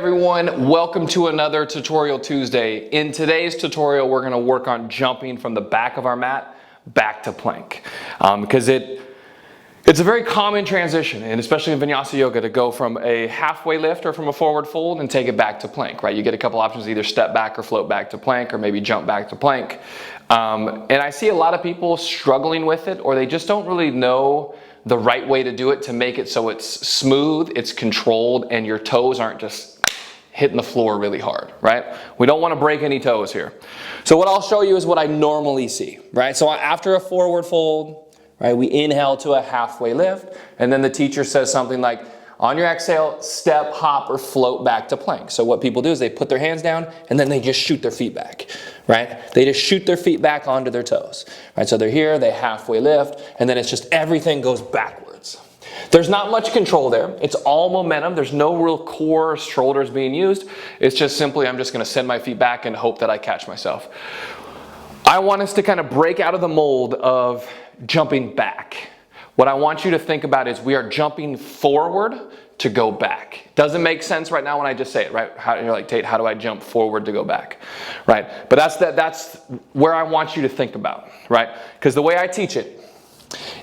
everyone, welcome to another Tutorial Tuesday. In today's tutorial, we're going to work on jumping from the back of our mat back to plank because it's a very common transition, and especially in Vinyasa Yoga, to go from a halfway lift or from a forward fold and take it back to plank, right? You get a couple options, either step back or float back to plank, or maybe jump back to plank. And I see a lot of people struggling with it, or they just don't really know the right way to do it to make it so it's smooth, it's controlled, and your toes aren't just hitting the floor really hard, right? We don't want to break any toes here. So what I'll show you is what I normally see, right? So after a forward fold, right, we inhale to a halfway lift, and then the teacher says something like, on your exhale, step, hop, or float back to plank. So what people do is they put their hands down and then they just shoot their feet back, right? They just shoot their feet back onto their toes, right? So they're here, they halfway lift, and then it's just everything goes backwards. There's not much control there. It's all momentum. There's no real core or shoulders being used. It's just simply, I'm just going to send my feet back and hope that I catch myself. I want us to kind of break out of the mold of jumping back. What I want you to think about is we are jumping forward to go back. Doesn't make sense right now when I just say it, right? You're like, Tate, how do I jump forward to go back? Right? But that's where I want you to think about, right? Because the way I teach it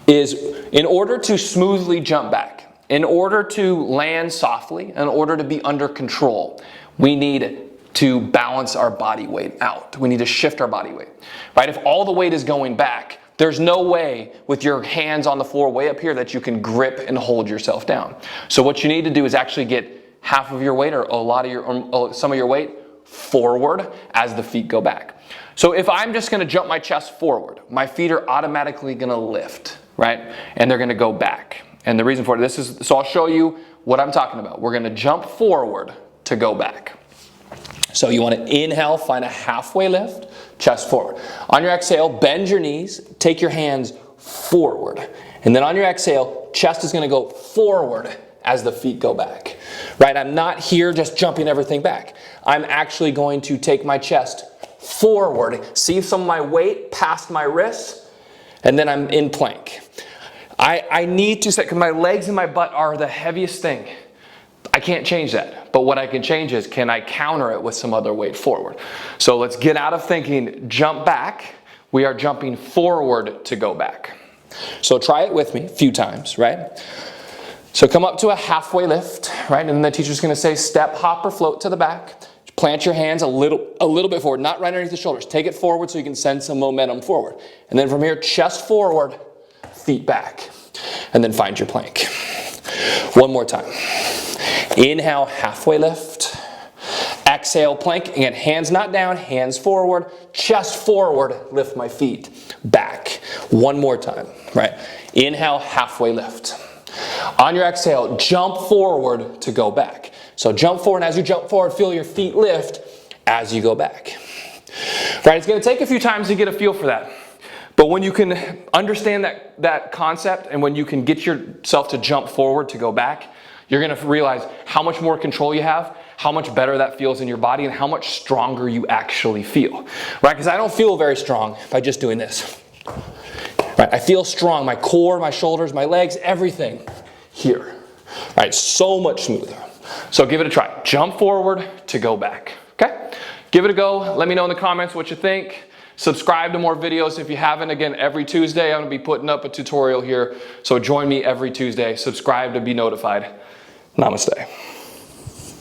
is, in order to smoothly jump back, in order to land softly, in order to be under control, we need to balance our body weight out. We need to shift our body weight, right? If all the weight is going back, there's no way with your hands on the floor way up here that you can grip and hold yourself down. So what you need to do is actually get half of your weight or some of your weight forward as the feet go back. So if I'm just going to jump my chest forward, my feet are automatically going to lift, right? And they're going to go back. And the reason for it, so I'll show you what I'm talking about. We're going to jump forward to go back. So you want to inhale, find a halfway lift, chest forward. On your exhale, bend your knees, take your hands forward. And then on your exhale, chest is going to go forward as the feet go back. Right? I'm not here just jumping everything back. I'm actually going to take my chest forward, see some of my weight past my wrists, and then I'm in plank. I need to set, because my legs and my butt are the heaviest thing. I can't change that, but what I can change is, can I counter it with some other weight forward? So let's get out of thinking jump back. We are jumping forward to go back. So try it with me a few times, right? So come up to a halfway lift, right? And then the teacher's going to say step, hop, or float to the back. Plant your hands a little bit forward, not right underneath the shoulders. Take it forward so you can send some momentum forward. And then from here, chest forward, feet back. And then find your plank. One more time. Inhale, halfway lift. Exhale, plank. Again, hands not down, hands forward. Chest forward, lift my feet back. One more time, right? Inhale, halfway lift. On your exhale, jump forward to go back. So jump forward, and as you jump forward, feel your feet lift as you go back. Right, it's going to take a few times to get a feel for that. But when you can understand that concept, and when you can get yourself to jump forward to go back, you're going to realize how much more control you have, how much better that feels in your body, and how much stronger you actually feel. Right? Because I don't feel very strong by just doing this. Right? I feel strong, my core, my shoulders, my legs, everything here. Right? So much smoother. So give it a try. Jump forward to go back. Okay? Give it a go. Let me know in the comments what you think. Subscribe to more videos if you haven't. Again, every Tuesday I'm going to be putting up a tutorial here. So join me every Tuesday. Subscribe to be notified. Namaste.